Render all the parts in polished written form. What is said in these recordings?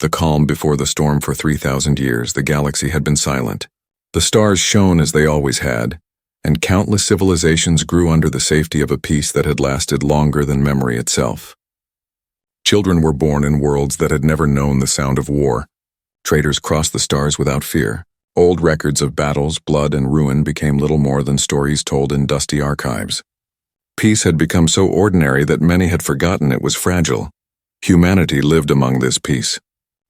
The calm before the storm. For 3,000 years, the galaxy had been silent. The stars shone as they always had, and countless civilizations grew under the safety of a peace that had lasted longer than memory itself. Children were born in worlds that had never known the sound of war. Traders crossed the stars without fear. Old records of battles, blood, and ruin became little more than stories told in dusty archives. Peace had become so ordinary that many had forgotten it was fragile. Humanity lived among this peace.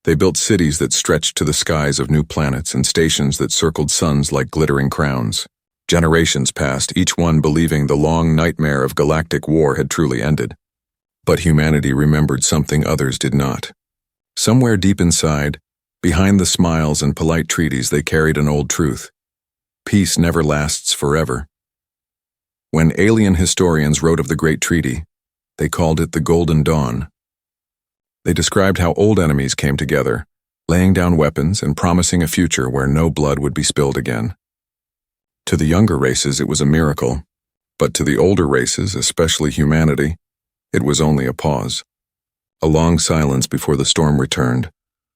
They built cities that stretched to the skies of new planets and stations that circled suns like glittering crowns. Generations passed, each one believing the long nightmare of galactic war had truly ended. But humanity remembered something others did not. Somewhere deep inside, behind the smiles and polite treaties, they carried an old truth. Peace never lasts forever. When alien historians wrote of the Great Treaty, they called it the Golden Dawn. They described how old enemies came together, laying down weapons and promising a future where no blood would be spilled again. To the younger races, it was a miracle, but to the older races, especially humanity, it was only a pause. A long silence before the storm returned.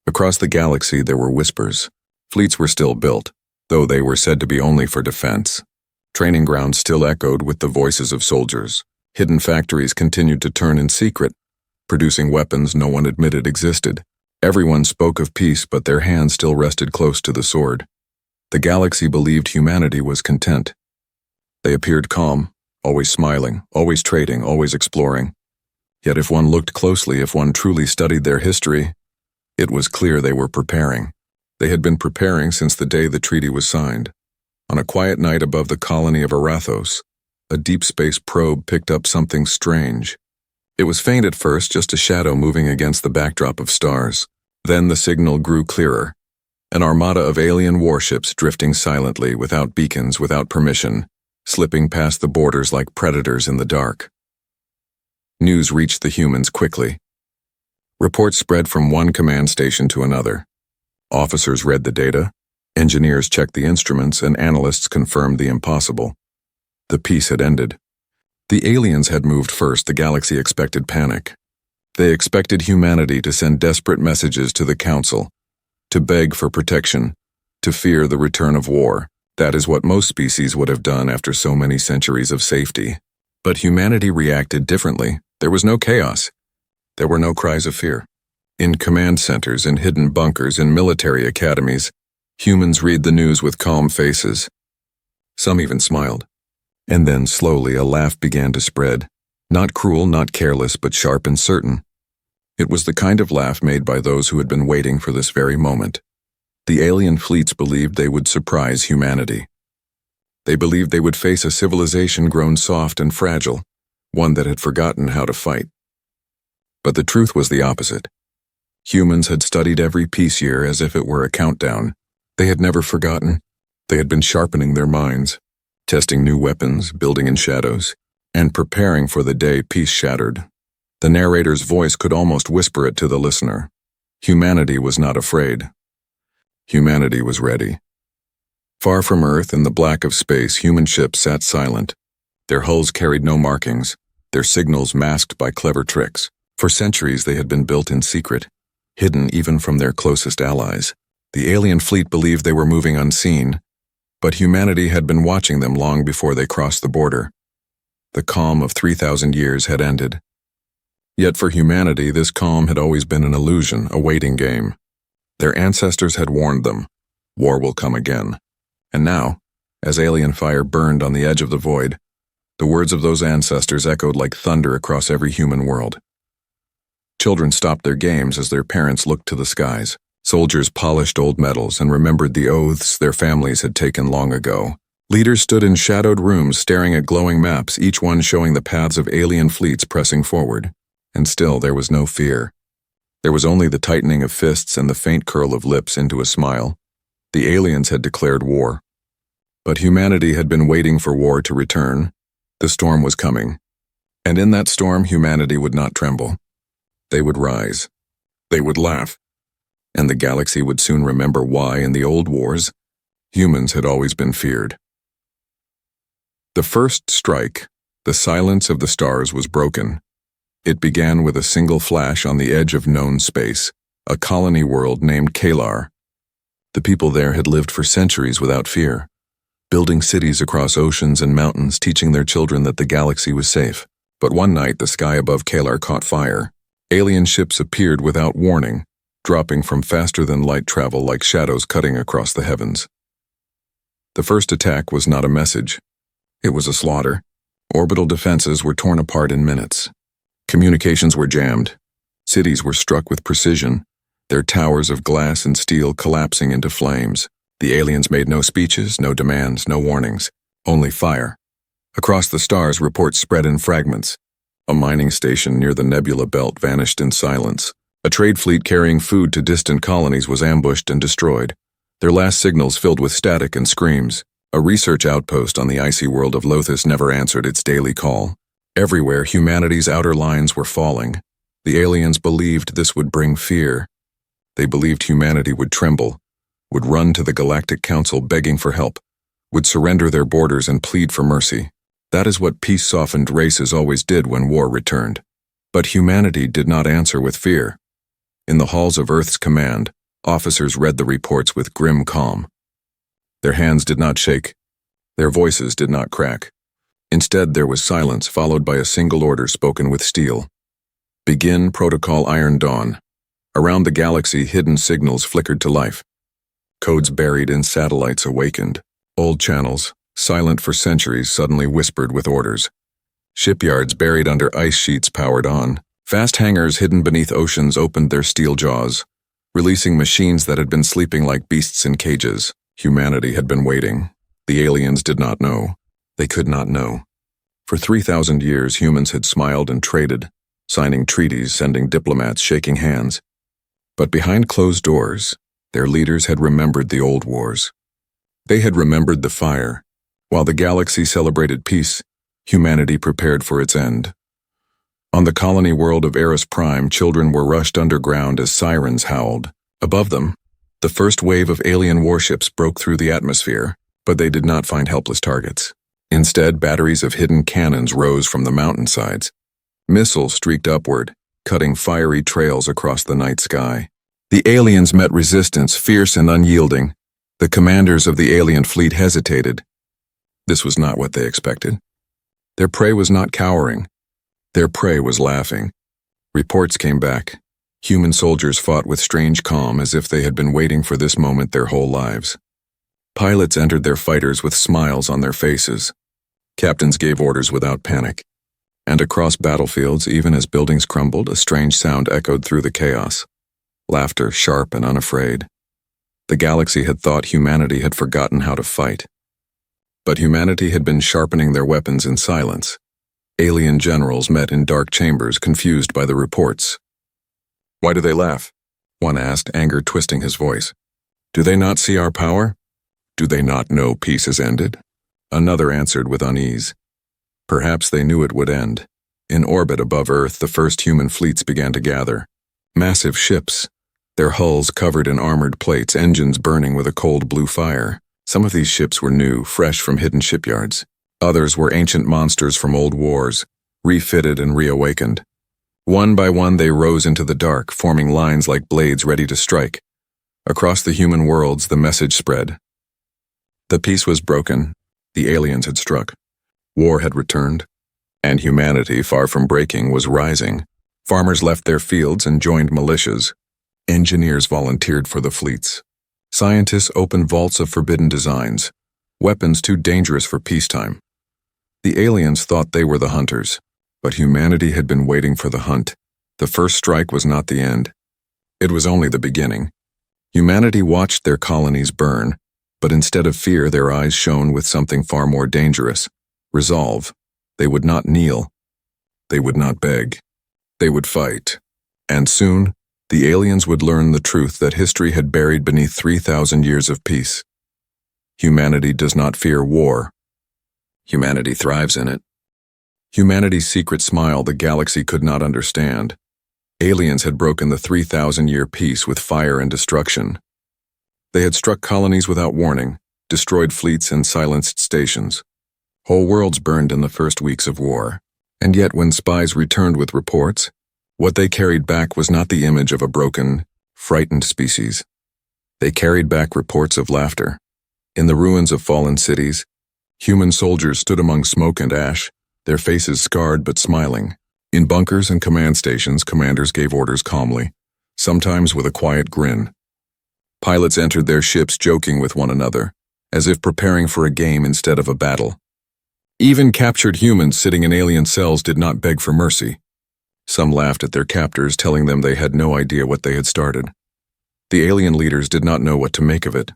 Across the galaxy there were whispers. Fleets were still built, though they were said to be only for defense. Training grounds still echoed with the voices of soldiers. Hidden factories continued to turn in secret, producing weapons no one admitted existed. Everyone spoke of peace, but their hands still rested close to the sword. The galaxy believed humanity was content. They appeared calm, always smiling, always trading, always exploring. Yet if one looked closely, if one truly studied their history, it was clear they were preparing. They had been preparing since the day the treaty was signed. On a quiet night above the colony of Arathos, a deep space probe picked up something strange. It was faint at first, just a shadow moving against the backdrop of stars. Then the signal grew clearer. An armada of alien warships drifting silently, without beacons, without permission, slipping past the borders like predators in the dark. News reached the humans quickly. Reports spread from one command station to another. Officers read the data, engineers checked the instruments, and analysts confirmed the impossible. The peace had ended. The aliens had moved first. The galaxy expected panic. They expected humanity to send desperate messages to the Council, to beg for protection, to fear the return of war. That is what most species would have done after so many centuries of safety. But humanity reacted differently. There was no chaos. There were no cries of fear. In command centers, in hidden bunkers, in military academies, humans read the news with calm faces. Some even smiled. And then slowly a laugh began to spread. Not cruel, not careless, but sharp and certain. It was the kind of laugh made by those who had been waiting for this very moment. The alien fleets believed they would surprise humanity. They believed they would face a civilization grown soft and fragile, one that had forgotten how to fight. But the truth was the opposite. Humans had studied every peace year as if it were a countdown. They had never forgotten. They had been sharpening their minds, testing new weapons, building in shadows, and preparing for the day peace shattered. The narrator's voice could almost whisper it to the listener. Humanity was not afraid. Humanity was ready. Far from Earth, in the black of space, human ships sat silent. Their hulls carried no markings, their signals masked by clever tricks. For centuries they had been built in secret, hidden even from their closest allies. The alien fleet believed they were moving unseen, but humanity had been watching them long before they crossed the border. The calm of 3,000 years had ended. Yet for humanity, this calm had always been an illusion, a waiting game. Their ancestors had warned them, war will come again. And now, as alien fire burned on the edge of the void, the words of those ancestors echoed like thunder across every human world. Children stopped their games as their parents looked to the skies. Soldiers polished old medals and remembered the oaths their families had taken long ago. Leaders stood in shadowed rooms staring at glowing maps, each one showing the paths of alien fleets pressing forward. And still there was no fear. There was only the tightening of fists and the faint curl of lips into a smile. The aliens had declared war. But humanity had been waiting for war to return. The storm was coming. And in that storm, humanity would not tremble. They would rise. They would laugh. And the galaxy would soon remember why, in the old wars, humans had always been feared. The first strike, the silence of the stars, was broken. It began with a single flash on the edge of known space. a colony world named Kalar. The people there had lived for centuries without fear, building cities across oceans and mountains, teaching their children that the galaxy was safe. But one night, the sky above Kalar caught fire. Alien ships appeared without warning, dropping from faster-than-light travel like shadows cutting across the heavens. The first attack was not a message. It was a slaughter. Orbital defenses were torn apart in minutes. Communications were jammed. Cities were struck with precision, their towers of glass and steel collapsing into flames. The aliens made no speeches, no demands, no warnings, only fire. Across the stars, reports spread in fragments. A mining station near the nebula belt vanished in silence. A trade fleet carrying food to distant colonies was ambushed and destroyed, their last signals filled with static and screams. A research outpost on the icy world of Lothus never answered its daily call. Everywhere, humanity's outer lines were falling. The aliens believed this would bring fear. They believed humanity would tremble, would run to the Galactic Council begging for help, would surrender their borders and plead for mercy. That is what peace-softened races always did when war returned. But humanity did not answer with fear. In the halls of Earth's command, officers read the reports with grim calm. Their hands did not shake. Their voices did not crack. Instead, there was silence followed by a single order spoken with steel. Begin Protocol Iron Dawn. Around the galaxy, hidden signals flickered to life. Codes buried in satellites awakened. Old channels, silent for centuries, suddenly whispered with orders. Shipyards buried under ice sheets powered on. Fast hangars hidden beneath oceans opened their steel jaws, releasing machines that had been sleeping like beasts in cages. Humanity had been waiting. The aliens did not know. They could not know. For 3,000 years, humans had smiled and traded, signing treaties, sending diplomats, shaking hands. But behind closed doors, their leaders had remembered the old wars. They had remembered the fire. While the galaxy celebrated peace, humanity prepared for its end. On the colony world of Eris Prime, children were rushed underground as sirens howled. Above them, the first wave of alien warships broke through the atmosphere, but they did not find helpless targets. Instead, batteries of hidden cannons rose from the mountainsides. Missiles streaked upward, cutting fiery trails across the night sky. The aliens met resistance, fierce and unyielding. The commanders of the alien fleet hesitated. This was not what they expected. Their prey was not cowering. Their prey was laughing. Reports came back. Human soldiers fought with strange calm as if they had been waiting for this moment their whole lives. Pilots entered their fighters with smiles on their faces. Captains gave orders without panic. And across battlefields, even as buildings crumbled, a strange sound echoed through the chaos. Laughter, sharp and unafraid. The galaxy had thought humanity had forgotten how to fight. But humanity had been sharpening their weapons in silence. Alien generals met in dark chambers, confused by the reports. "Why do they laugh?" one asked, anger twisting his voice. "Do they not see our power? Do they not know peace has ended?" Another answered with unease. Perhaps they knew it would end. In orbit above Earth, the first human fleets began to gather. Massive ships, their hulls covered in armored plates, engines burning with a cold blue fire. Some of these ships were new, fresh from hidden shipyards. Others were ancient monsters from old wars, refitted and reawakened. One by one they rose into the dark, forming lines like blades ready to strike. Across the human worlds, the message spread. The peace was broken. The aliens had struck. War had returned. And humanity, far from breaking, was rising. Farmers left their fields and joined militias. Engineers volunteered for the fleets. Scientists opened vaults of forbidden designs, weapons too dangerous for peacetime. The aliens thought they were the hunters, but humanity had been waiting for the hunt. The first strike was not the end. It was only the beginning. Humanity watched their colonies burn, but instead of fear, their eyes shone with something far more dangerous: resolve. They would not kneel. They would not beg. They would fight. And soon, the aliens would learn the truth that history had buried beneath 3,000 years of peace. Humanity does not fear war. Humanity thrives in it. Humanity's secret smile the galaxy could not understand. Aliens had broken the 3,000-year peace with fire and destruction. They had struck colonies without warning, destroyed fleets and silenced stations. Whole worlds burned in the first weeks of war. And yet when spies returned with reports, what they carried back was not the image of a broken, frightened species. They carried back reports of laughter. In the ruins of fallen cities, human soldiers stood among smoke and ash, their faces scarred but smiling. In bunkers and command stations, commanders gave orders calmly, sometimes with a quiet grin. Pilots entered their ships joking with one another, as if preparing for a game instead of a battle. Even captured humans sitting in alien cells did not beg for mercy. Some laughed at their captors, telling them they had no idea what they had started. The alien leaders did not know what to make of it.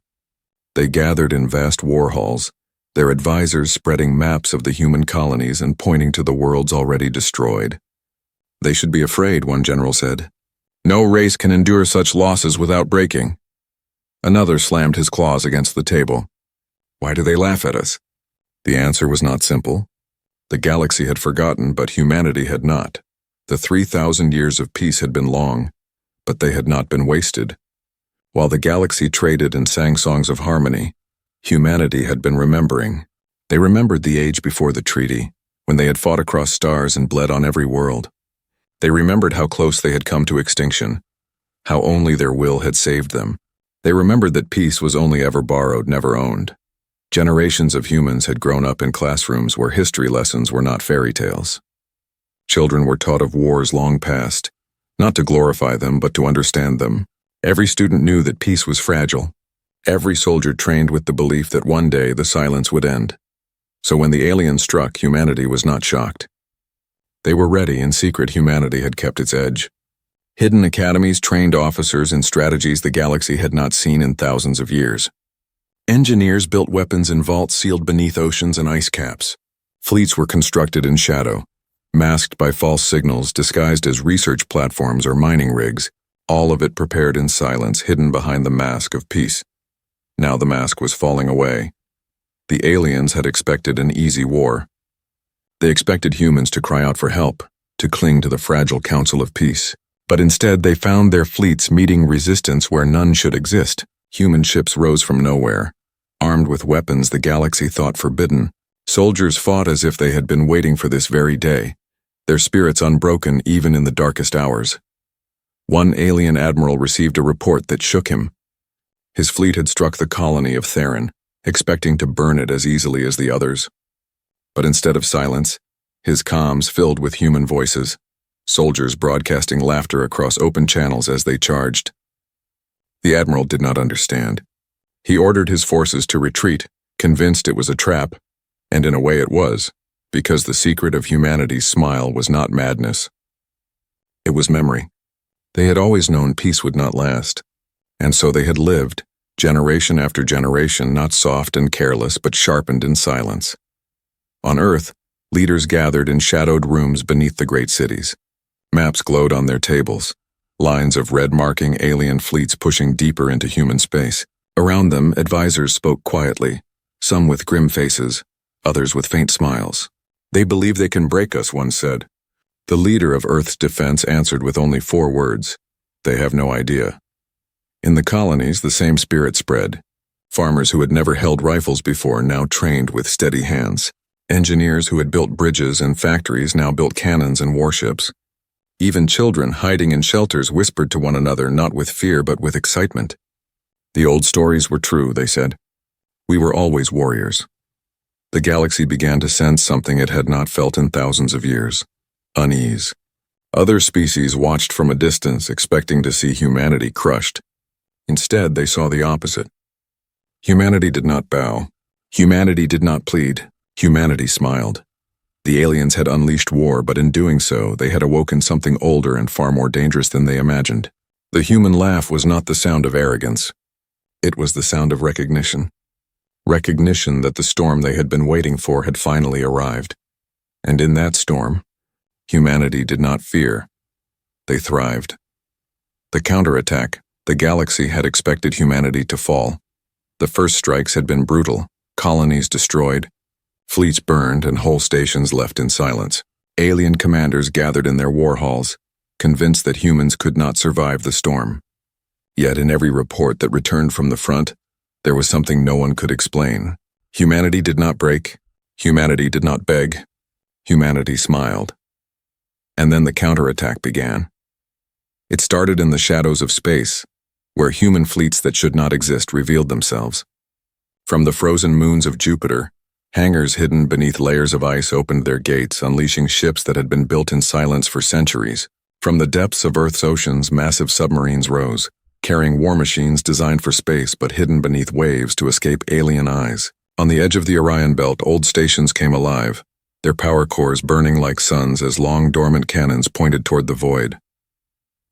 They gathered in vast war halls, their advisors spreading maps of the human colonies and pointing to the worlds already destroyed. They should be afraid, one general said. No race can endure such losses without breaking. Another slammed his claws against the table. Why do they laugh at us? The answer was not simple. The galaxy had forgotten, but humanity had not. The 3,000 years of peace had been long, but they had not been wasted. While the galaxy traded and sang songs of harmony, humanity had been remembering. They remembered the age before the treaty, when they had fought across stars and bled on every world. They remembered how close they had come to extinction, how only their will had saved them. They remembered that peace was only ever borrowed, never owned. Generations of humans had grown up in classrooms where history lessons were not fairy tales. Children were taught of wars long past, not to glorify them, but to understand them. Every student knew that peace was fragile. Every soldier trained with the belief that one day the silence would end. So when the aliens struck, humanity was not shocked. They were ready. In secret, humanity had kept its edge. Hidden academies trained officers in strategies the galaxy had not seen in thousands of years. Engineers built weapons in vaults sealed beneath oceans and ice caps. Fleets were constructed in shadow, masked by false signals, disguised as research platforms or mining rigs, all of it prepared in silence, hidden behind the mask of peace. Now the mask was falling away. The aliens had expected an easy war. They expected humans to cry out for help, to cling to the fragile council of peace. But instead they found their fleets meeting resistance where none should exist. Human ships rose from nowhere. Armed with weapons the galaxy thought forbidden, soldiers fought as if they had been waiting for this very day, their spirits unbroken even in the darkest hours. One alien admiral received a report that shook him. His fleet had struck the colony of Theron, expecting to burn it as easily as the others. But instead of silence, his comms filled with human voices, soldiers broadcasting laughter across open channels as they charged. The admiral did not understand. He ordered his forces to retreat, convinced it was a trap, and in a way it was, because the secret of humanity's smile was not madness. It was memory. They had always known peace would not last, and so they had lived, generation after generation, not soft and careless, but sharpened in silence. On Earth, leaders gathered in shadowed rooms beneath the great cities. Maps glowed on their tables, lines of red marking alien fleets pushing deeper into human space. Around them, advisors spoke quietly, some with grim faces, others with faint smiles. They believe they can break us, one said. The leader of Earth's defense answered with only 4 words. They have no idea. In the colonies, the same spirit spread. Farmers who had never held rifles before now trained with steady hands. Engineers who had built bridges and factories now built cannons and warships. Even children hiding in shelters whispered to one another, not with fear but with excitement. The old stories were true, they said. We were always warriors. The galaxy began to sense something it had not felt in thousands of years. Unease. Other species watched from a distance, expecting to see humanity crushed. Instead, they saw the opposite. Humanity did not bow. Humanity did not plead. Humanity smiled. The aliens had unleashed war, but in doing so, they had awoken something older and far more dangerous than they imagined. The human laugh was not the sound of arrogance. It was the sound of recognition. Recognition that the storm they had been waiting for had finally arrived. And in that storm, humanity did not fear. They thrived. The counterattack, the galaxy had expected humanity to fall. The first strikes had been brutal, colonies destroyed, fleets burned and whole stations left in silence. Alien commanders gathered in their war halls, convinced that humans could not survive the storm. Yet in every report that returned from the front, there was something no one could explain. Humanity did not break. Humanity did not beg. Humanity smiled. And then the counterattack began. It started in the shadows of space, where human fleets that should not exist revealed themselves. From the frozen moons of Jupiter, hangars hidden beneath layers of ice opened their gates, unleashing ships that had been built in silence for centuries. From the depths of Earth's oceans, massive submarines rose, carrying war machines designed for space but hidden beneath waves to escape alien eyes. On the edge of the Orion Belt, old stations came alive, their power cores burning like suns as long dormant cannons pointed toward the void.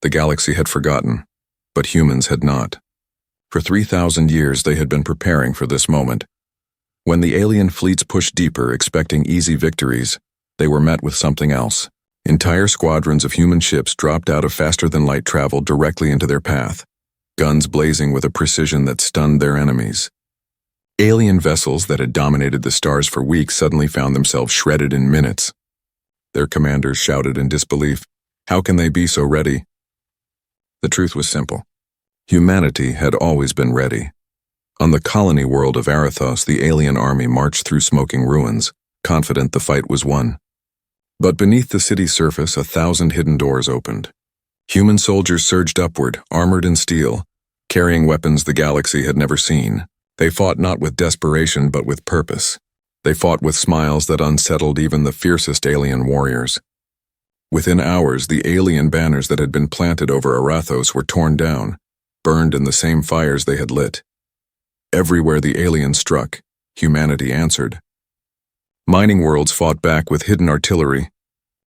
The galaxy had forgotten, but humans had not. For 3,000 years they had been preparing for this moment. When the alien fleets pushed deeper, expecting easy victories, they were met with something else. Entire squadrons of human ships dropped out of faster-than-light travel directly into their path, guns blazing with a precision that stunned their enemies. Alien vessels that had dominated the stars for weeks suddenly found themselves shredded in minutes. Their commanders shouted in disbelief, "How can they be so ready?" The truth was simple. Humanity had always been ready. On the colony world of Arathos, the alien army marched through smoking ruins, confident the fight was won. But beneath the city's surface, 1,000 hidden doors opened. Human soldiers surged upward, armored in steel, carrying weapons the galaxy had never seen. They fought not with desperation but with purpose. They fought with smiles that unsettled even the fiercest alien warriors. Within hours, the alien banners that had been planted over Arathos were torn down, burned in the same fires they had lit. Everywhere the aliens struck, humanity answered. Mining worlds fought back with hidden artillery.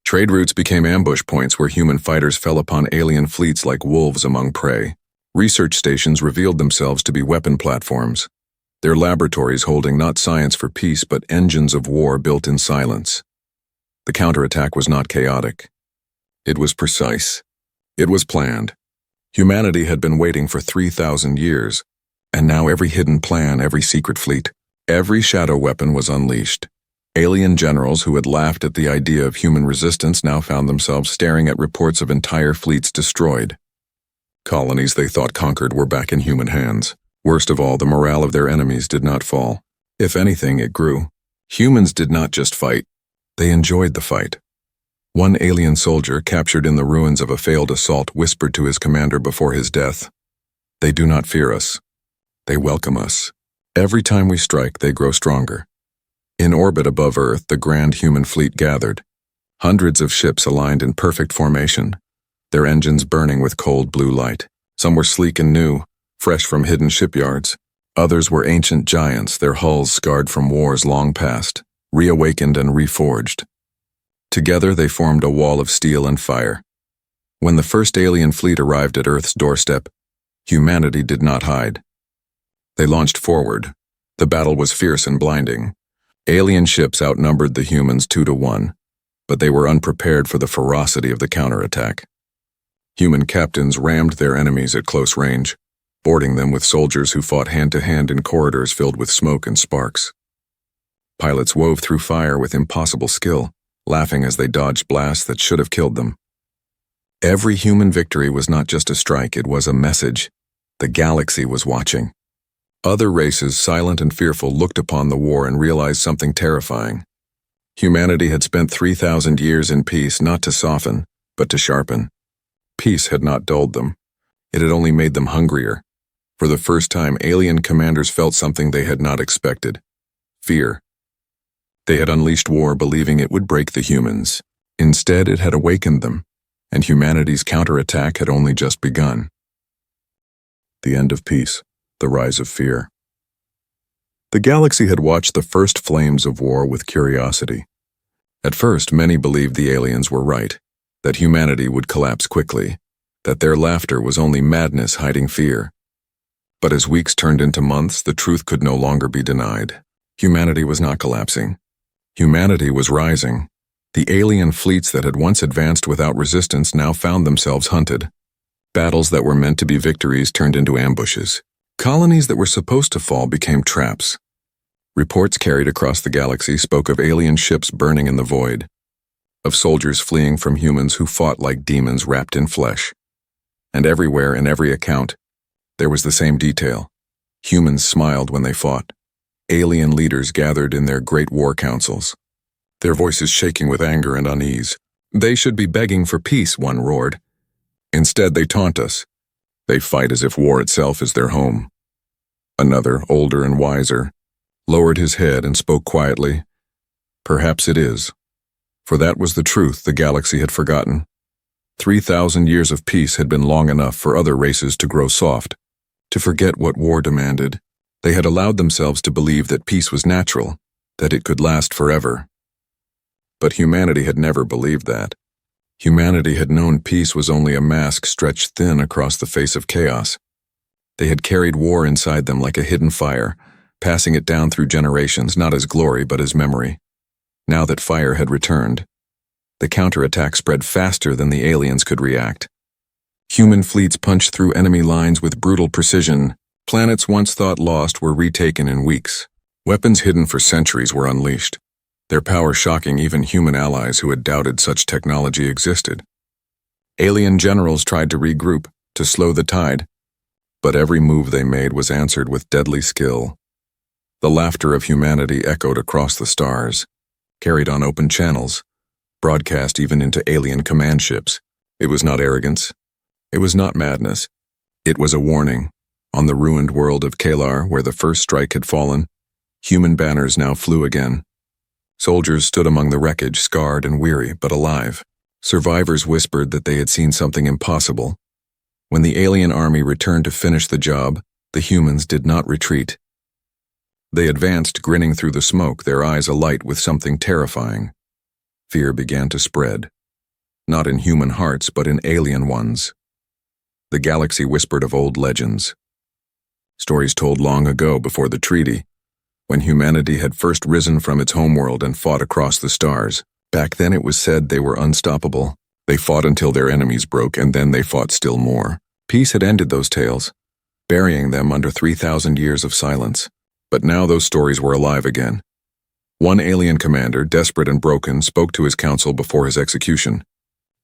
Trade routes became ambush points where human fighters fell upon alien fleets like wolves among prey. Research stations revealed themselves to be weapon platforms, their laboratories holding not science for peace but engines of war built in silence. The counterattack was not chaotic. It was precise. It was planned. Humanity had been waiting for 3,000 years, and now every hidden plan, every secret fleet, every shadow weapon was unleashed. Alien generals who had laughed at the idea of human resistance now found themselves staring at reports of entire fleets destroyed. Colonies they thought conquered were back in human hands. Worst of all, the morale of their enemies did not fall. If anything, it grew. Humans did not just fight. They enjoyed the fight. One alien soldier, captured in the ruins of a failed assault, whispered to his commander before his death, "They do not fear us. They welcome us. Every time we strike, they grow stronger." In orbit above Earth, the grand human fleet gathered. Hundreds of ships aligned in perfect formation, their engines burning with cold blue light. Some were sleek and new, fresh from hidden shipyards. Others were ancient giants, their hulls scarred from wars long past, reawakened and reforged. Together they formed a wall of steel and fire. When the first alien fleet arrived at Earth's doorstep, humanity did not hide. They launched forward. The battle was fierce and blinding. Alien ships outnumbered the humans 2-1, but they were unprepared for the ferocity of the counterattack. Human captains rammed their enemies at close range, boarding them with soldiers who fought hand-to-hand in corridors filled with smoke and sparks. Pilots wove through fire with impossible skill, laughing as they dodged blasts that should have killed them. Every human victory was not just a strike, it was a message. The galaxy was watching. Other races, silent and fearful, looked upon the war and realized something terrifying. Humanity had spent 3,000 years in peace, not to soften, but to sharpen. Peace had not dulled them. It had only made them hungrier. For the first time, alien commanders felt something they had not expected: fear. They had unleashed war believing it would break the humans. Instead, it had awakened them, and humanity's counterattack had only just begun. The end of peace. The rise of fear. The galaxy had watched the first flames of war with curiosity. At first, many believed the aliens were right, that humanity would collapse quickly, that their laughter was only madness hiding fear. But as weeks turned into months, the truth could no longer be denied. Humanity was not collapsing. Humanity was rising. The alien fleets that had once advanced without resistance now found themselves hunted. Battles that were meant to be victories turned into ambushes. Colonies that were supposed to fall became traps. Reports carried across the galaxy spoke of alien ships burning in the void, of soldiers fleeing from humans who fought like demons wrapped in flesh. And everywhere, in every account, there was the same detail. Humans smiled when they fought. Alien leaders gathered in their great war councils, their voices shaking with anger and unease. "They should be begging for peace," one roared. "Instead, they taunt us. They fight as if war itself is their home. Another, older and wiser, lowered his head and spoke quietly. Perhaps it is. For that was the truth the galaxy had forgotten. 3,000 years of peace had been long enough for other races to grow soft, to forget what war demanded. They had allowed themselves to believe that peace was natural, that it could last forever. But humanity had never believed that. Humanity had known peace was only a mask stretched thin across the face of chaos. They had carried war inside them like a hidden fire, passing it down through generations, not as glory but as memory. Now that fire had returned, the counterattack spread faster than the aliens could react. Human fleets punched through enemy lines with brutal precision. Planets once thought lost were retaken in weeks. Weapons hidden for centuries were unleashed, their power shocking even human allies who had doubted such technology existed. Alien generals tried to regroup, to slow the tide, but every move they made was answered with deadly skill. The laughter of humanity echoed across the stars, carried on open channels, broadcast even into alien command ships. It was not arrogance. It was not madness. It was a warning. On the ruined world of Kalar, where the first strike had fallen, human banners now flew again. Soldiers stood among the wreckage, scarred and weary, but alive. Survivors whispered that they had seen something impossible. When the alien army returned to finish the job, the humans did not retreat. They advanced, grinning through the smoke, their eyes alight with something terrifying. Fear began to spread, not in human hearts, but in alien ones. The galaxy whispered of old legends. Stories told long ago before the treaty, when humanity had first risen from its homeworld and fought across the stars. Back then it was said they were unstoppable. They fought until their enemies broke, and then they fought still more. Peace had ended those tales, burying them under 3,000 years of silence. But now those stories were alive again. One alien commander, desperate and broken, spoke to his council before his execution.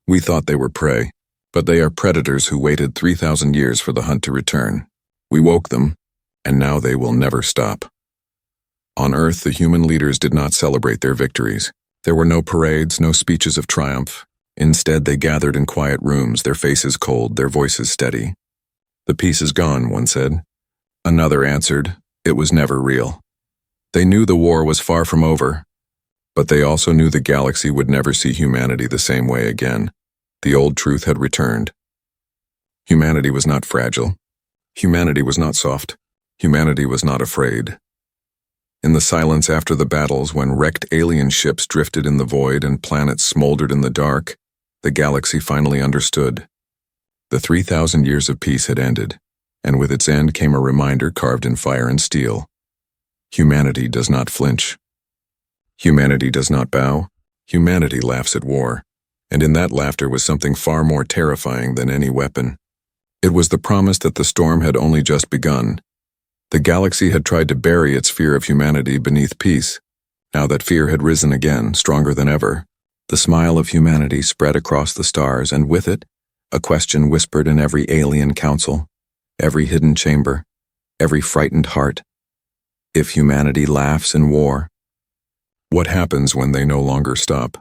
We thought they were prey, but they are predators who waited 3,000 years for the hunt to return. We woke them, and now they will never stop. On Earth, the human leaders did not celebrate their victories. There were no parades, no speeches of triumph. Instead, they gathered in quiet rooms, their faces cold, their voices steady. The peace is gone, one said. Another answered, it was never real. They knew the war was far from over, but they also knew the galaxy would never see humanity the same way again. The old truth had returned. Humanity was not fragile. Humanity was not soft. Humanity was not afraid. In the silence after the battles, when wrecked alien ships drifted in the void and planets smoldered in the dark, the galaxy finally understood. The 3,000 years of peace had ended, and with its end came a reminder carved in fire and steel. Humanity does not flinch. Humanity does not bow. Humanity laughs at war, and in that laughter was something far more terrifying than any weapon. It was the promise that the storm had only just begun. The galaxy had tried to bury its fear of humanity beneath peace. Now that fear had risen again, stronger than ever. The smile of humanity spread across the stars, and with it, a question whispered in every alien council, every hidden chamber, every frightened heart. If humanity laughs in war, what happens when they no longer stop?